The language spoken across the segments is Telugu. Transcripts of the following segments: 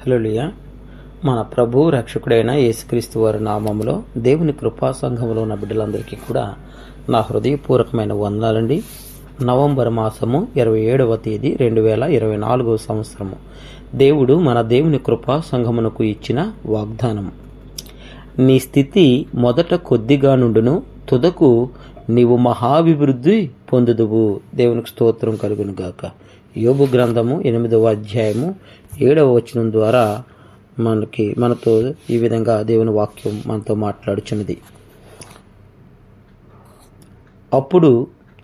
హల్లెలూయా. మన ప్రభు రక్షకుడైన యేసుక్రీస్తు వారి నామములో దేవుని కృపా సంఘంలో ఉన్న బిడ్డలందరికీ కూడా నా హృదయపూర్వకమైన వందనాలండి. నవంబర్ మాసము 27వ తేదీ 2024 సంవత్సరము దేవుడు మన దేవుని కృపా సంఘమునకు ఇచ్చిన వాగ్దానం. నీ స్థితి మొదట కొద్దిగా నుండును, తుదకు నీవు మహాభివృద్ధి పొందుదువు. దేవునికి స్తోత్రం కలుగును గాక. యోబు గ్రంథము 8వ అధ్యాయము 7వ వచనం ద్వారా మనతో ఈ విధంగా దేవుని వాక్యం మనతో మాట్లాడుచున్నది. అప్పుడు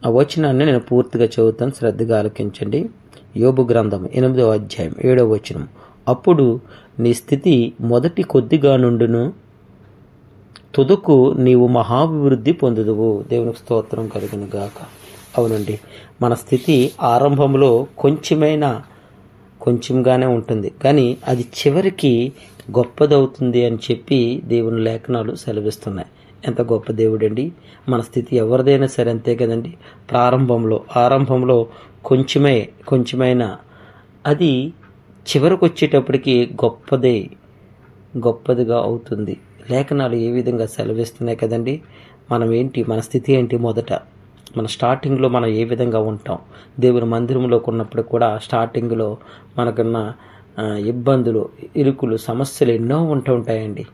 ఆ వచనాన్ని నేను పూర్తిగా చదువుతాను, శ్రద్ధగా ఆలకించండి. యోబు గ్రంథం 8వ అధ్యాయం 7వ వచనం. అప్పుడు నీ స్థితి మొదటి కొద్దిగా నుండును, తుదకు నీవు మహాభివృద్ధి పొందుదువు. దేవునికి స్తోత్రం కలుగును గాక. అవునండి, మన స్థితి ఆరంభంలో కొంచెంగానే ఉంటుంది, కానీ అది చివరికి గొప్పదవుతుంది అని చెప్పి దేవుని లేఖనాలు సెలవిస్తున్నాయి. ఎంత గొప్ప దేవుడండి మన స్థితి. ఎవరిదైనా సరే అంతే కదండి. ఆరంభంలో కొంచెమైనా అది చివరికి వచ్చేటప్పటికి గొప్పదిగా అవుతుంది. లేఖనాలు ఏ విధంగా సెలవిస్తున్నాయి కదండి. మన స్థితి ఏంటి? మొదట మన స్టార్టింగ్లో మనం ఏ విధంగా ఉంటాం? దేవుని మందిరంలోకి ఉన్నప్పుడు కూడా స్టార్టింగ్లో మనకున్న ఇబ్బందులు, ఇరుకులు, సమస్యలు ఎన్నో ఉంటాయండి.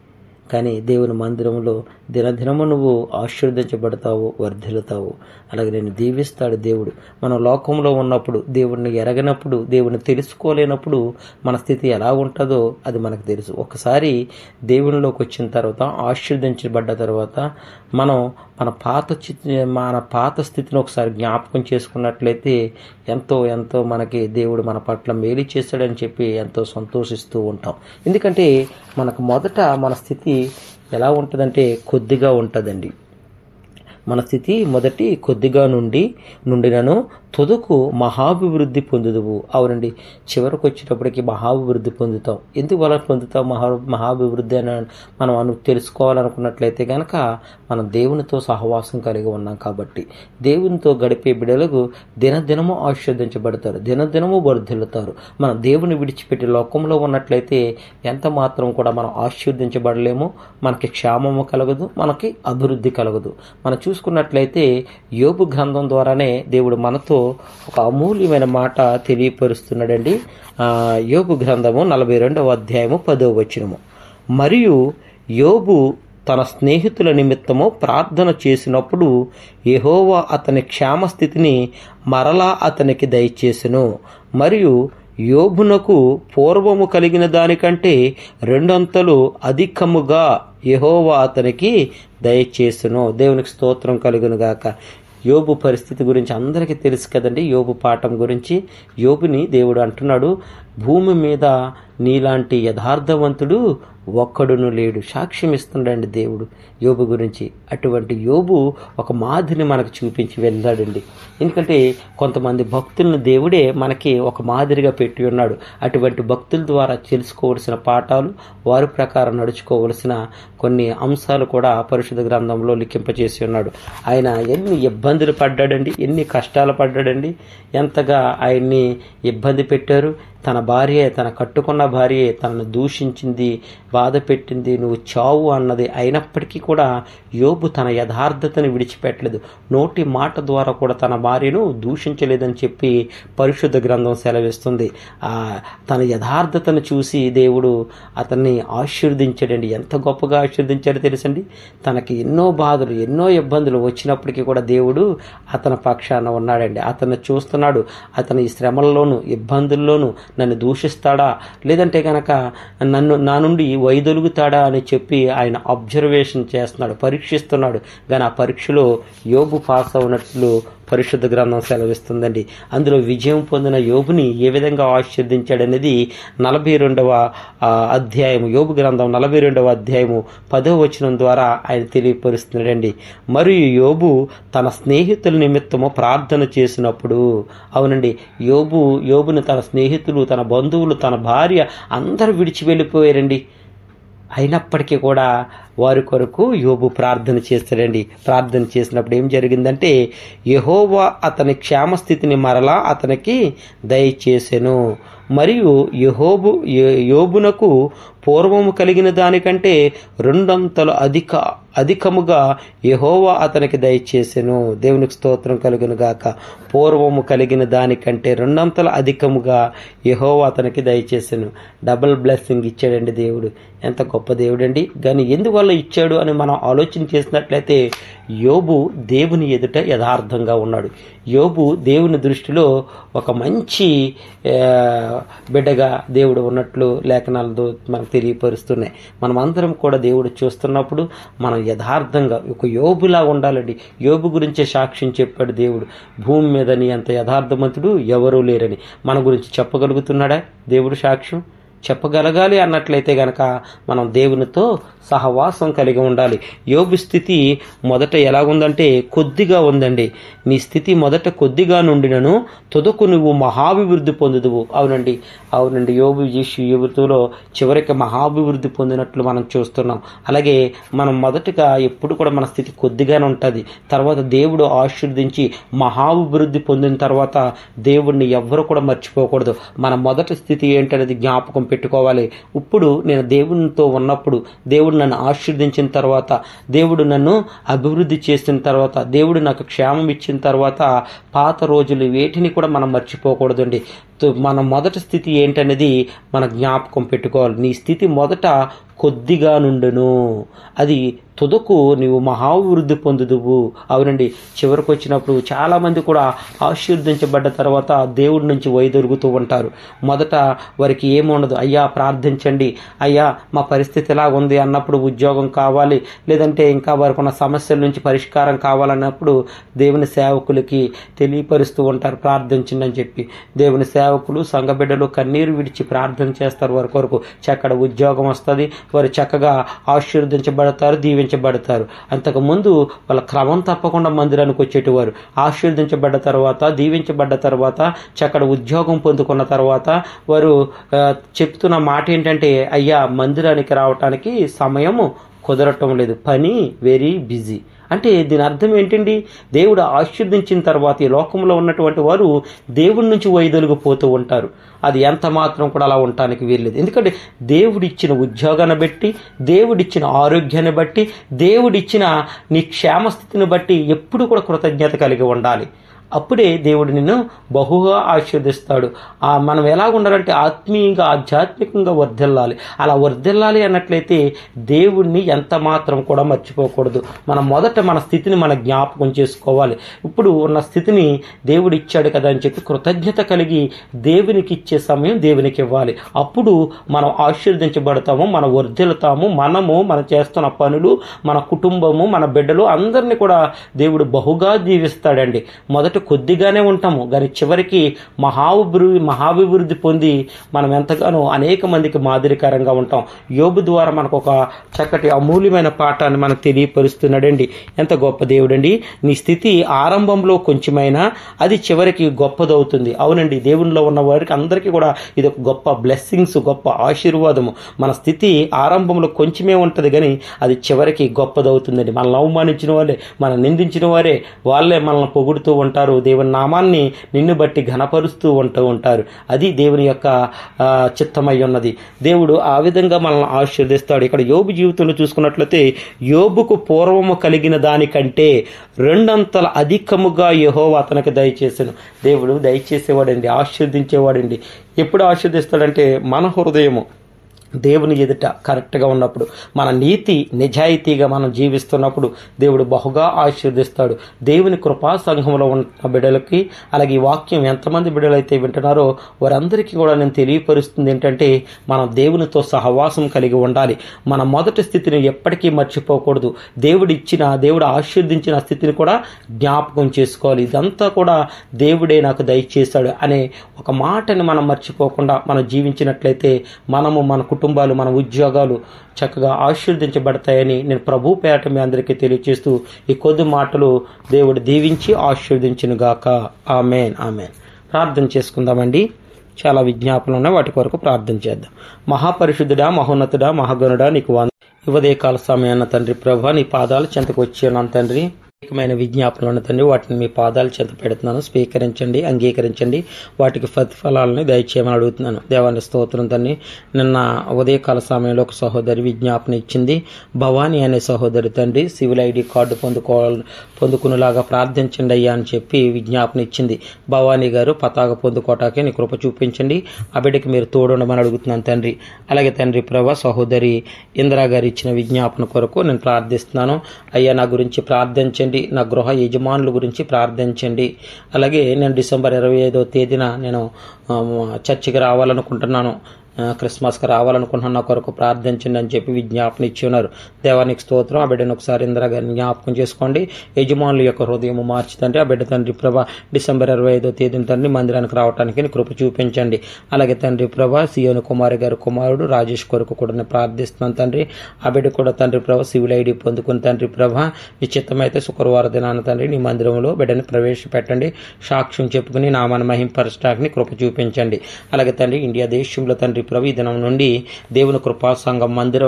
కానీ దేవుని మందిరంలో దినదినము నువ్వు ఆశీర్వదించబడతావు, వర్ధిల్లుతావు. అలాగే నేను దీవిస్తాడు దేవుడు. మనం లోకంలో ఉన్నప్పుడు, దేవుడిని ఎరగనప్పుడు, దేవుడిని తెలుసుకోలేనప్పుడు మన స్థితి ఎలా ఉంటుందో అది మనకు తెలుసు. ఒకసారి దేవునిలోకి వచ్చిన తర్వాత, ఆశీర్వదించబడ్డ తర్వాత మనం మన పాత స్థితిని ఒకసారి జ్ఞాపకం చేసుకున్నట్లయితే ఎంతో మనకి దేవుడు మన పట్ల మేలు చేస్తాడని చెప్పి ఎంతో సంతోషిస్తూ ఉంటాం. ఎందుకంటే మనకు మొదట మన స్థితి ఎలా ఉంటుందంటే కొద్దిగా ఉంటుందండి. మన స్థితి మొదటి కొద్దిగా నుండినను తుదకు మహాభివృద్ధి పొందుదువు. అవునండి, చివరికి వచ్చేటప్పటికి మహాభివృద్ధి పొందుతాం. ఎందుకు అలా పొందుతాం మహాభివృద్ధి అని మనం తెలుసుకోవాలనుకున్నట్లయితే కనుక మనం దేవునితో సహవాసం కలిగి ఉన్నాం కాబట్టి. దేవునితో గడిపే బిడ్డలకు దినదినము ఆశీర్వదించబడతారు, దినదినము వర్ధిల్లుతారు. మనం దేవుని విడిచిపెట్టి లోకంలో ఉన్నట్లయితే ఎంత మాత్రం కూడా మనం ఆశీర్వదించబడలేము, మనకి క్షేమము కలగదు, మనకి అభివృద్ధి కలగదు. మనం చూసుకున్నట్లయితే యోబు గ్రంథం ద్వారానే దేవుడు మనతో ఒక అమూల్యమైన మాట తెలియపరుస్తున్నాడండి. యోబు గ్రంథము 42వ అధ్యాయము 10వ వచనము. మరియు యోబు తన స్నేహితుల నిమిత్తము ప్రార్థన చేసినప్పుడు యెహోవా అతని క్షేమస్థితిని మరలా అతనికి దయచేసెను. మరియు యోబునకు పూర్వము కలిగిన దానికంటే 2 అంతలు అధికముగా యెహోవా అతనికి దయచేసెను. దేవునికి స్తోత్రం కలుగును గాక. యోబు పరిస్థితి గురించి అందరికీ తెలుసు కదండి. యోబు పాఠం గురించి యోబుని దేవుడు అంటున్నాడు, భూమి మీద నీలాంటి యథార్థవంతుడు ఒక్కడును లేడు. సాక్ష్యం ఇస్తున్నాడండి దేవుడు యోబు గురించి. అటువంటి యోబు ఒక మాదిరిని మనకు చూపించి వెళ్ళాడండి. ఎందుకంటే కొంతమంది భక్తులను దేవుడే మనకి ఒక మాదిరిగా పెట్టి ఉన్నాడు. అటువంటి భక్తుల ద్వారా తెలుసుకోవలసిన పాఠాలు, వారి ప్రకారం నడుచుకోవలసిన కొన్ని అంశాలు కూడా పరిశుద్ధ గ్రంథంలో లిఖింపచేసి ఉన్నాడు. ఆయన ఎన్ని ఇబ్బందులు పడ్డాడండి, ఎన్ని కష్టాలు పడ్డాడండి, ఎంతగా ఆయన్ని ఇబ్బంది పెట్టారు. తన కట్టుకున్న భార్య తనను దూషించింది, బాధ పెట్టింది, నువ్వు చావు అన్నది. అయినప్పటికీ కూడా యోబు తన యథార్థతను విడిచిపెట్టలేదు. నోటి మాట ద్వారా కూడా తన భార్యను దూషించలేదని చెప్పి పరిశుద్ధ గ్రంథం సెలవిస్తుంది. తన యథార్థతను చూసి దేవుడు అతన్ని ఆశీర్వదించాడండి. ఎంత గొప్పగా ఆశీర్వదించాడో తెలుసండి. తనకి ఎన్నో బాధలు, ఎన్నో ఇబ్బందులు వచ్చినప్పటికీ కూడా దేవుడు అతని పక్షాన ఉన్నాడండి. అతన్ని చూస్తున్నాడు. అతని ఈ శ్రమల్లోనూ ఇబ్బందుల్లోనూ నన్ను దూషిస్తాడా, లేదంటే కనుక నా నుండి వైదొలుగుతాడా అని చెప్పి ఆయన అబ్జర్వేషన్ చేస్తున్నాడు, పరీక్షిస్తున్నాడు. కానీ ఆ పరీక్షలో యోబు పాస్ అవునట్లు పరిశుద్ధ గ్రంథం సెలవిస్తుందండి. అందులో విజయం పొందిన యోబుని ఏ విధంగా ఆశీర్వదించాడనేది 42వ అధ్యాయము, యోబు గ్రంథం 42వ అధ్యాయము 10వ వచనం ద్వారా ఆయన తెలియపరుస్తున్నాడండి. మరియు యోబు తన స్నేహితుల నిమిత్తము ప్రార్థన చేసినప్పుడు, అవునండి, యోబుని తన స్నేహితులు, తన బంధువులు, తన భార్య అందరూ విడిచి వెళ్ళిపోయారండి. అయినప్పటికీ కూడా వారి కొరకు యోబు ప్రార్థన చేస్తాడండి. ప్రార్థన చేసినప్పుడు ఏం జరిగిందంటే, యెహోవా అతని క్షేమస్థితిని మరలా అతనికి దయచేసెను. మరియు యోబునకు పూర్వము కలిగిన దానికంటే 2 అంతలు అధికముగా యెహోవా అతనికి దయచేసెను. దేవునికి స్తోత్రం కలుగును గాక. పూర్వము కలిగిన దానికంటే 2 అంతలు అధికముగా యెహోవా అతనికి దయచేసెను. డబుల్ బ్లెస్సింగ్ ఇచ్చాడండి దేవుడు. ఎంత గొప్ప దేవుడండి. కానీ ఎందువల్ల ఇచ్చాడు అని మనం ఆలోచన చేసినట్లయితే, యోబు దేవుని ఎదుట యథార్థంగా ఉన్నాడు. యోబు దేవుని దృష్టిలో ఒక మంచి బిడ్డగా దేవుడు ఉన్నట్లు లేఖనాలతో మనకు తెలియపరుస్తున్నాయి. మనం అందరం కూడా దేవుడు చూస్తున్నప్పుడు మనం యథార్థంగా ఒక యోబులా ఉండాలండి. యోబు గురించే సాక్ష్యం చెప్పాడు దేవుడు. భూమి మీద నీ అంత యథార్థవంతుడు ఎవరూ లేరని మన గురించి చెప్పగలుగుతున్నాడా దేవుడు సాక్ష్యం? చెప్పగలగాలి అన్నట్లయితే గనక మనం దేవునితో సహవాసం కలిగి ఉండాలి. యోబు స్థితి మొదట ఎలాగుందంటే కొద్దిగా ఉందండి. నీ స్థితి మొదట కొద్దిగా నుండినను తుదకు నువ్వు మహాభివృద్ధి పొందుదువు. అవునండి. యోబు జీవితంలో చివరికి మహాభివృద్ధి పొందినట్లు మనం చూస్తున్నాం. అలాగే మనం మొదటగా ఎప్పుడు కూడా మన స్థితి కొద్దిగానే ఉంటుంది. తర్వాత దేవుడు ఆశీర్వదించి మహాభివృద్ధి పొందిన తర్వాత దేవుడిని ఎవ్వరూ కూడా మర్చిపోకూడదు. మన మొదటి స్థితి ఏంటనేది జ్ఞాపకం పెట్టుకోవాలి. ఇప్పుడు నేను దేవునితో ఉన్నప్పుడు, దేవుడు నన్ను ఆశీర్వదించిన తర్వాత, దేవుడు నన్ను అభివృద్ధి చేసిన తర్వాత, దేవుడు నాకు క్షేమం ఇచ్చిన తర్వాత పాత రోజులు వేటిని కూడా మనం మర్చిపోకూడదండి. మన మొదటి స్థితి ఏంటనేది మన జ్ఞాపకం పెట్టుకోవాలి. నీ స్థితి మొదట కొద్దిగా నుండును, అది తుదకు నీవు మహాభివృద్ధి పొందుదువు. అవునండి. చివరికి వచ్చినప్పుడు చాలామంది కూడా ఆశీర్వదించబడ్డ తర్వాత దేవుడి నుంచి వైదొలుగుతూ ఉంటారు. మొదట వారికి ఏముండదు. అయ్యా ప్రార్థించండి, అయ్యా మా పరిస్థితి ఎలా ఉంది అన్నప్పుడు, ఉద్యోగం కావాలి, లేదంటే ఇంకా వారికి ఉన్న సమస్యల నుంచి పరిష్కారం కావాలన్నప్పుడు దేవుని సేవకులకి తెలియపరుస్తూ ఉంటారు, ప్రార్థించండి అని చెప్పి. దేవుని సేవకులు, సంఘ బిడ్డలు కన్నీరు విడిచి ప్రార్థన చేస్తారు. వారి కొరకు చక్కటి ఉద్యోగం వస్తుంది, వారు చక్కగా ఆశీర్వదించబడతారు, దీవించబడతారు. అంతకుముందు వాళ్ళ క్రమం తప్పకుండా మందిరానికి వచ్చేటివారు. ఆశీర్వదించబడ్డ తర్వాత, దీవించబడ్డ తర్వాత, చక్కటి ఉద్యోగం పొందుకున్న తర్వాత వారు చెప్తున్న మాట ఏంటంటే, అయ్యా మందిరానికి రావటానికి సమయము కుదరటం లేదు, పని వెరీ బిజీ. అంటే దీని అర్థం ఏంటండి? దేవుడు ఆశీర్వదించిన తర్వాత ఈ లోకంలో ఉన్నటువంటి వారు దేవుడి నుంచి వైదొలిగిపోతూ ఉంటారు. అది ఎంత మాత్రం కూడా అలా ఉండటానికి వీల్లేదు. ఎందుకంటే దేవుడిచ్చిన ఉద్యోగాన్ని బట్టి, దేవుడిచ్చిన ఆరోగ్యాన్ని బట్టి, దేవుడిచ్చిన నీ క్షేమస్థితిని బట్టి ఎప్పుడు కూడా కృతజ్ఞత కలిగి ఉండాలి. అప్పుడే దేవుడు నిన్ను బహుగా ఆశీర్వదిస్తాడు. మనం ఎలా ఉండాలంటే ఆత్మీయంగా, ఆధ్యాత్మికంగా వర్ధిల్లాలి. అలా వర్ధిల్లాలి అన్నట్లయితే దేవుణ్ణి ఎంత మాత్రం కూడా మర్చిపోకూడదు. మనం మొదట మన స్థితిని మన జ్ఞాపకం చేసుకోవాలి. ఇప్పుడు ఉన్న స్థితిని దేవుడు ఇచ్చాడు కదా అని చెప్పి కృతజ్ఞత కలిగి దేవునికి ఇచ్చే సమయం దేవునికి ఇవ్వాలి. అప్పుడు మనం ఆశీర్వదించబడతాము, మనం వర్ధిల్లుతాము. మనం చేస్తున్న పనులు, మన కుటుంబము, మన బిడ్డలు అందరినీ కూడా దేవుడు బహుగా దీవిస్తాడండి. మొదట కొద్దిగానే ఉంటాము, కానీ చివరికి మహాభివృద్ధి పొంది మనం ఎంతగానో అనేక మందికి మాదిరికరంగా ఉంటాం. యోబు ద్వారా మనకు ఒక చక్కటి అమూల్యమైన పాఠాన్ని మనకు తెలియపరుస్తున్నాడండి. ఎంత గొప్ప దేవుడండి. నీ స్థితి ఆరంభంలో కొంచెమైనా అది చివరికి గొప్పదవుతుంది. అవునండి. దేవునిలో ఉన్న వారికి అందరికీ కూడా ఇది ఒక గొప్ప బ్లెస్సింగ్స్, గొప్ప ఆశీర్వాదము. మన స్థితి ఆరంభంలో కొంచెమే ఉంటుంది, కానీ అది చివరికి గొప్పదవుతుందండి. మనల్ని అవమానించిన వాళ్ళే, మనం నిందించిన వారే, వాళ్ళే మనల్ని పొగుడుతూ ఉంటారు, దేవుని నామాన్ని నిన్ను బట్టి ఘనపరుస్తూ ఉంటారు. అది దేవుని యొక్క చిత్తమై ఉన్నది. దేవుడు ఆ విధంగా మనల్ని ఆశీర్వదిస్తాడు. ఇక్కడ యోబు జీవితంలో చూసుకున్నట్లయితే, యోబుకు పూర్వము కలిగిన దానికంటే 2 అంతల అధికముగా యెహోవా అతనికి దయచేసెను. దేవుడు దయచేసేవాడండి, ఆశీర్వదించేవాడండి. ఎప్పుడు ఆశీర్వదిస్తాడంటే మన హృదయము దేవుని ఎదుట కరెక్ట్గా ఉన్నప్పుడు, మన నీతి నిజాయితీగా మనం జీవిస్తున్నప్పుడు దేవుడు బహుగా ఆశీర్వదిస్తాడు. దేవుని కృపా సంఘంలో ఉన్న బిడ్డలకి, అలాగే ఈ వాక్యం ఎంతమంది బిడ్డలైతే వింటున్నారో వారందరికీ కూడా నేను తెలియపరుస్తుంది ఏంటంటే, మనం దేవునితో సహవాసం కలిగి ఉండాలి. మన మొదటి స్థితిని ఎప్పటికీ మర్చిపోకూడదు. దేవుడు ఆశీర్వదించిన స్థితిని కూడా జ్ఞాపకం చేసుకోవాలి. ఇదంతా కూడా దేవుడే నాకు దయచేశాడు అనే ఒక మాటని మనం మర్చిపోకుండా మనం జీవించినట్లయితే మన కుటుంబాలు, మన ఉద్యోగాలు చక్కగా ఆశీర్వదించబడతాయని నేను ప్రభు పేరట మీ అందరికీ తెలియజేస్తూ ఈ కొద్ది మాటలు దేవుడు దీవించి ఆశీర్వదించును గాక. ఆమేన్. ఆమేన్. ప్రార్థన చేసుకుందామండి. చాలా విజ్ఞాపనలు ఉన్నాయి, వాటి కొరకు ప్రార్థన చేద్దాం. మహాపరిశుద్ధుడా, మహోన్నతుడా, మహాగణుడా, నీకు ఉదయకాల సమయాన్న తండ్రి ప్రభా, నీ పాదాల చెంతకు వచ్చాను తండ్రి. అనేకమైన విజ్ఞాపనలు తండ్రి, వాటిని మీ పాదాలు చెంత పెడుతున్నాను. స్వీకరించండి, అంగీకరించండి, వాటికి ప్రతిఫలాలని దయచేయమని అడుగుతున్నాను. దేవాన్ని స్తోత్రం తండ్రి. నిన్న ఉదయకాల సమయంలో ఒక సహోదరి విజ్ఞాపన ఇచ్చింది. భవానీ అనే సహోదరి తండ్రి సివిల్ ఐడి కార్డు పొందుకునేలాగా ప్రార్థించండి అయ్యా అని చెప్పి విజ్ఞాపన ఇచ్చింది. భవానీ గారు పతాక పొందుకోవటానికి నీ కృప చూపించండి, ఆ బిడ్డకి మీరు తోడుండమని అడుగుతున్నాను తండ్రి. అలాగే తండ్రి ప్రభా, సహోదరి ఇందిరా గారు ఇచ్చిన విజ్ఞాపన కొరకు నేను ప్రార్థిస్తున్నాను. అయ్యా, నా గురించి ప్రార్థించండి, నా గృహ యజమానుల గురించి ప్రార్థించండి. అలాగే నేను డిసెంబర్ 25వ తేదీన నేను చర్చికి రావాలనుకుంటున్నాను, క్రిస్మస్కి రావాలనుకుంటున్న నా కొరకు ప్రార్థించండి అని చెప్పి విజ్ఞాపన ఇచ్చి ఉన్నారు. దేవానికి స్తోత్రం. ఆ బిడ్డను ఒకసారి ఇందిరా గారిని జ్ఞాపకం చేసుకోండి. యజమానుల యొక్క హృదయం మార్చుతండి. ఆ బిడ్డ తండ్రి ప్రభా డిసెంబర్ 25వ తేదీన తండ్రి మందిరానికి రావడానికి కృప చూపించండి. అలాగే తండ్రి ప్రభా సియోను కుమారి గారి కుమారుడు రాజేష్ కొరకు కూడా నేను ప్రార్థిస్తున్నాను తండ్రి. ఆ బిడ్డ కూడా తండ్రి ప్రభా సివిల్ ఐడి పొందుకుని తండ్రి ప్రభా నీ చిత్తమైతే శుక్రవారం దినాన తండ్రి నీ మందిరంలో బిడ్డని ప్రవేశపెట్టండి. సాక్ష్యం చెప్పుకుని నామాన్ని మహింపరచడానికి కృప చూపించండి. అలాగే తండ్రి ఇండియా దేశంలో తండ్రి ప్రభు ఈ దినం నుండి దేవుని కృపా సంఘం మందిర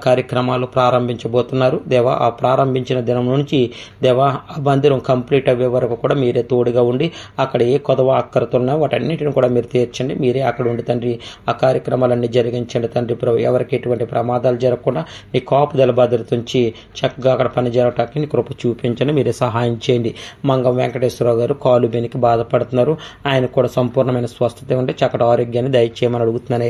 కార్యక్రమాలు ప్రారంభించబోతున్నారు. దేవా, ఆ ప్రారంభించిన దినం నుంచి దేవా ఆ మందిరం కంప్లీట్ అయ్యే వరకు కూడా మీరే తోడుగా ఉండి అక్కడ ఏ కొదవ అక్కరతున్నాయో వాటన్నిటిని కూడా మీరు తీర్చండి. మీరే అక్కడ ఉండి తండ్రి ఆ కార్యక్రమాలన్నీ జరిగించండి తండ్రి ప్రభు. ఎవరికి ఎటువంటి ప్రమాదాలు జరగకుండా నీ కాపుదల భద్రత ఉంచి చక్కగా అక్కడ పని జరగటానికి నీ కృప చూపించండి. మీరే సహాయం చేయండి. మంగం వెంకటేశ్వరరావు గారు కాలు బెనికి బాధపడుతున్నారు. ఆయన కూడా సంపూర్ణమైన స్వస్థత ఉంటే చక్కటి ఆరోగ్యాన్ని దయచేయమని అడుగుతున్నాను.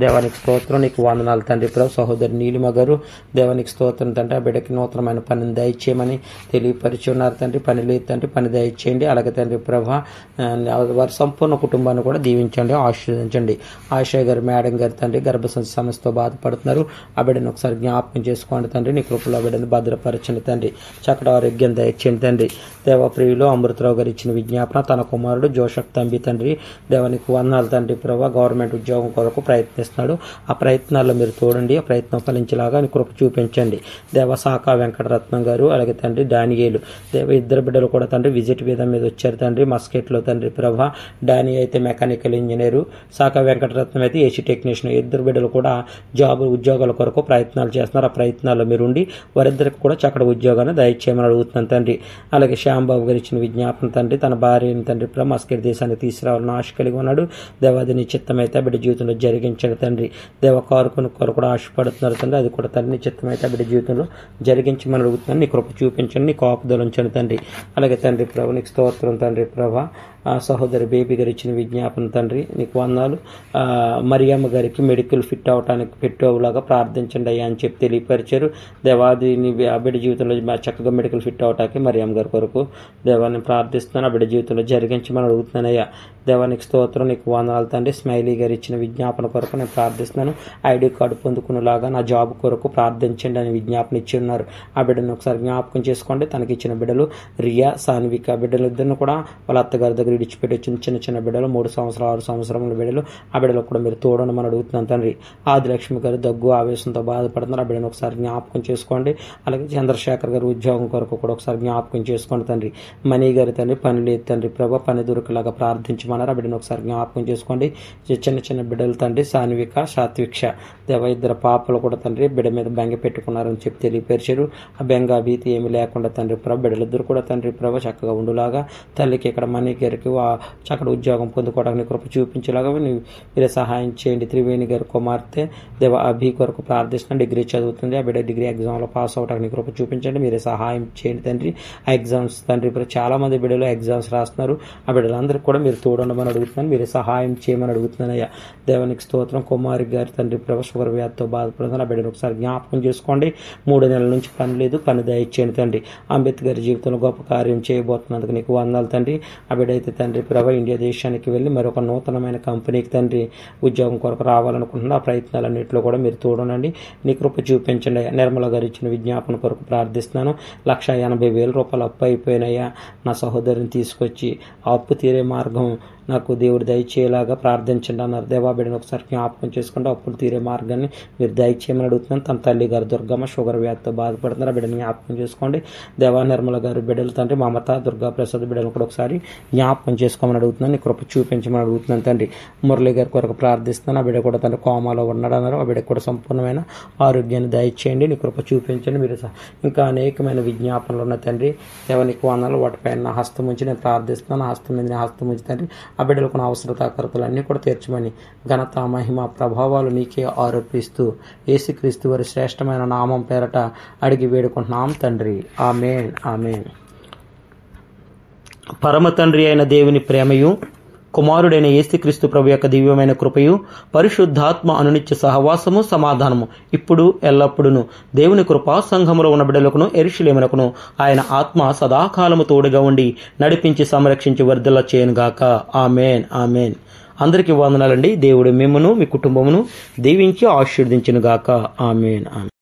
దేవానికి స్తోత్రం, నీకు వందనాలు తండ్రి ప్రభు. సహోదరి నీలిమ గారు దేవానికి స్తోత్రం తండ్రి. ఆ బిడ్డకి నూతనమైన పనిని దయచేయమని తెలియపరిచి ఉన్నారు తండ్రి. పని లేదు తండ్రి, పని దయచేయండి. అలాగే తండ్రి ప్రభా వారి సంపూర్ణ కుటుంబాన్ని కూడా దీవించండి, ఆశీర్వదించండి. ఆశయ గారు మేడం గారు తండ్రి గర్భసంచి సమస్యతో బాధపడుతున్నారు. ఆ బిడ్డను ఒకసారి జ్ఞాపకం చేసుకోండి తండ్రి. నీ కృపలో ఆ బిడ్డను భద్రపరచండి తండ్రి. చక్కటి ఆరోగ్యం దయచేయండి తండ్రి. దేవప్రియులు అమృతరావు గారు ఇచ్చిన విజ్ఞాపన తన కుమారుడు జోషఫ్ తంబి తండ్రి. దేవానికి వందనాలు తండ్రి ప్రభా. గవర్నమెంట్ ఉద్యోగం కొరకు ప్రయత్నిస్తున్నాడు. ఆ ప్రయత్నాల్లో మీరు తోడండి, ఆ ప్రయత్నం ఫలించేలాగా కృప చూపించండి. దేవశాఖ వెంకటరత్నం గారు అలాగే తండ్రి డానియేలు దేవ ఇద్దరు బిడ్డలు కూడా తండ్రి విజిట్ వీధం మీద వచ్చారు తండ్రి. మస్కెట్లో తండ్రి ప్రభా. డాని అయితే మెకానికల్ ఇంజనీరు, శాఖ వెంకటరత్నం అయితే ఏసీ టెక్నీషియన్. ఇద్దరు బిడ్డలు కూడా ఉద్యోగాల కొరకు ప్రయత్నాలు చేస్తున్నారు. ఆ ప్రయత్నాల్లో మీరు ఉండి వారిద్దరికి కూడా చక్కటి ఉద్యోగాన్ని దయచేయమని అడుగుతున్నాను తండ్రి. అలాగే శ్యాంబాబు గారు ఇచ్చిన విజ్ఞాపన తండ్రి తన భార్యని తండ్రి ప్రభా మస్కెట్ దేశానికి తీసుకురావాలని ఆశ కలిగి ఉన్నాడు. దేవాది నీ చిత్తమైతే బిడ్డ జీవితంలో జరిగించండి తండ్రి. దేవ కారుకుని కొరకు కూడా ఆశపడుతున్నారు తండ్రి. అది కూడా తండ్రి చిత్తమైతే బిడ్డ జీవితంలో జరిగించమని అడుగుతున్నాను. నీ కృప చూపించండి, నీ కాపుదల ఉంచండి తండ్రి. అలాగే తండ్రి ప్రభు నీకు స్తోత్రం తండ్రి ప్రభా. సహోదరి బేబీ గారు ఇచ్చిన విజ్ఞాపన తండ్రి నీకు వందనాలు. మరియమ్మ గారికి మెడికల్ ఫిట్ అవడానికి పెట్టేలాగా ప్రార్థించండి అయ్యా అని చెప్పి తెలియపరిచారు. దేవాది ఆ బిడ్డ జీవితంలో చక్కగా మెడికల్ ఫిట్ అవటానికి మరియమ్మ గారి కొరకు దేవాన్ని ప్రార్థిస్తున్నాను. ఆ బిడ్డ జీవితంలో జరిగించమని అడుగుతున్నాను అయ్యా. దేవానికి స్తోత్రం నీకు వందనాలు తండ్రి. స్మైలీ గారు ఇచ్చిన విజ్ఞాపన కొరకు నేను ప్రార్థిస్తున్నాను. ఐడి కార్డు పొందుకునేలాగా నా జాబ్ కొరకు ప్రార్థించండి అని విజ్ఞాపన ఇచ్చి ఉన్నారు. ఆ బిడ్డను ఒకసారి జ్ఞాపకం చేసుకోండి. తనకి ఇచ్చిన బిడ్డలు రియా సాన్విక బిడ్డలు ఇద్దరిని కూడా వాళ్ళ అత్తగారి దగ్గర విడిచిపెట్టి వచ్చిన చిన్న చిన్న బిడ్డలు 3 సంవత్సరాలు 6 సంవత్సరముల బిడ్డలు. ఆ బిడ్డలకు కూడా మీరు తోడనమని అడుగుతున్నాను తండ్రి. ఆదిలక్ష్మి గారు దగ్గు ఆవేశంతో బాధపడుతున్నారు. ఆ బిడ్డను ఒకసారి జ్ఞాపకం చేసుకోండి. అలాగే చంద్రశేఖర్ గారు ఉద్యోగం కొరకు కూడా ఒకసారి జ్ఞాపకం చేసుకోండి తండ్రి. మణి గారి తండ్రి పని లేదు తండ్రి ప్రభా, పని దొరికేలాగా ప్రార్థించమన్నారు. ఆ బిడ్డను ఒకసారి జ్ఞాపకం చేసుకోండి. చిన్న చిన్న బిడ్డలు తండ్రి సాన్విక సాత్విక్ష దేవ ఇద్దరు పాపలు కూడా తండ్రి బిడ్డ మీద బెంగ పెట్టుకున్నారని చెప్పి తెలియపరిచారు. ఆ బెంగ భీతి ఏమి లేకుండా తండ్రి ప్రభ బిడ్డలిద్దరు కూడా తండ్రి ప్రభ చక్కగా ఉండులాగా తల్లికి ఇక్కడ మనీ గారికి చక్కటి ఉద్యోగం పొందుకోవడానికి కృప చూపించేలాగా మీరే సహాయం చేయండి. త్రివేణి గారి కుమార్తె దేవ అభి కొరకు ప్రార్థిస్తున్న డిగ్రీ చదువుతుంది. ఆ బిడ్డ డిగ్రీ ఎగ్జామ్లో పాస్ అవడానికి కృప చూపించండి. మీరే సహాయం చేయండి తండ్రి. ఆ ఎగ్జామ్స్ తండ్రి చాలా మంది బిడ్డలు ఎగ్జామ్స్ రాస్తున్నారు. ఆ బిడ్డలందరికీ కూడా మీరు తోడుండమని అడుగుతున్నాను. మీరే సహాయం చేయమని అడుగుతున్నాను అయ్యా. దేవానికి స్తోత్రం. కుమారి గారి తండ్రి ప్రభ షుగర్ వ్యాధితో బాధపడుతున్నారు. ఆ బిడ్డను ఒకసారి జ్ఞాపకం చేసుకోండి. 3 నెలల నుంచి పని లేదు, పని దయచేయండి తండ్రి. అంబేద్కర్ జీవితంలో గొప్ప కార్యం చేయబోతున్నందుకు నీకు వందనాలు తండ్రి. ఆ బిడ్డ అయితే తండ్రి ప్రభ ఇండియా దేశానికి వెళ్ళి మరొక నూతనమైన కంపెనీకి తండ్రి ఉద్యోగం కొరకు రావాలనుకుంటున్నా. ఆ ప్రయత్నాలన్నింటిలో కూడా మీరు తోడునండి. నీ కృప చూపించండి. నిర్మల గారు ఇచ్చిన విజ్ఞాపన కొరకు ప్రార్థిస్తున్నాను. 1,80,000 రూపాయలు అప్పు అయిపోయినాయా. నా సహోదరిని తీసుకొచ్చి ఆ అప్పు తీరే మార్గం నాకు దేవుడు దయచేలాగా ప్రార్థించండి అన్నారు. దేవా బిడ్డను ఒకసారి జ్ఞాపకం చేసుకుంటే అప్పులు తీరే మార్గాన్ని మీరు దయచేయమని అడుగుతున్నాను. తన తల్లి గారు దుర్గమ్మ షుగర్ వ్యాధితో బాధపడుతున్నారు. ఆ బిడ్డని జ్ఞాపకం చేసుకోండి. దేవా నిర్మల గారు బిడ్డలు తండ్రి మమత దుర్గా ప్రసాద్ బిడ్డలు కూడా ఒకసారి జ్ఞాపకం చేసుకోమని అడుగుతున్నాను. నీ కృప చూపించమని అడుగుతున్నాను తండ్రి. మురళి గారి కొరకు ప్రార్థిస్తున్నాను. ఆ బిడ్డ కూడా తండ్రి కోమాలో ఉన్నాడు అన్నారు. ఆ బిడ్డ కూడా సంపూర్ణమైన ఆరోగ్యాన్ని దయచేయండి. నీ కృప చూపించండి. మీరు ఇంకా అనేకమైన విజ్ఞాపనలు ఉన్న తండ్రి దేవా నీకు వందనాలు. వాటిపైన నా హస్తం ఉంచి నేను ప్రార్థిస్తున్నాను. హస్తం మీద హస్తం ఉంచి తండ్రి ఆ బిడ్డలకు నా అవసరతాకరతలు అన్నీ కూడా తీర్చమని ఘనత మహిమ ప్రభావాలు నీకే ఆరోపిస్తూ యేసుక్రీస్తు వారి శ్రేష్టమైన నామం పేరట అడిగి వేడుకుంటున్నాం తండ్రి. ఆమేన్ ఆమేన్. పరమ తండ్రి అయిన దేవుని ప్రేమయు కుమారుడైన యేసుక్రీస్తు ప్రభు యొక్క దివ్యమైన కృపయు పరిశుద్ధాత్మ అనునిత్య సహవాసము సమాధానము ఇప్పుడు ఎల్లప్పుడును దేవుని కృపా సంఘములో ఉన్న బిడ్డలకును యెరూషలేమునకును ఆయన ఆత్మ సదాకాలము తోడుగా ఉండి నడిపించి సంరక్షించి వర్ధిల్ల చేయనుగాక. ఆమేన్ ఆమేన్. అందరికీ వందనాలండి. దేవుడు మిమ్మును మీ కుటుంబమును దీవించి ఆశీర్వదించునుగాక. ఆమేన్ ఆమేన్.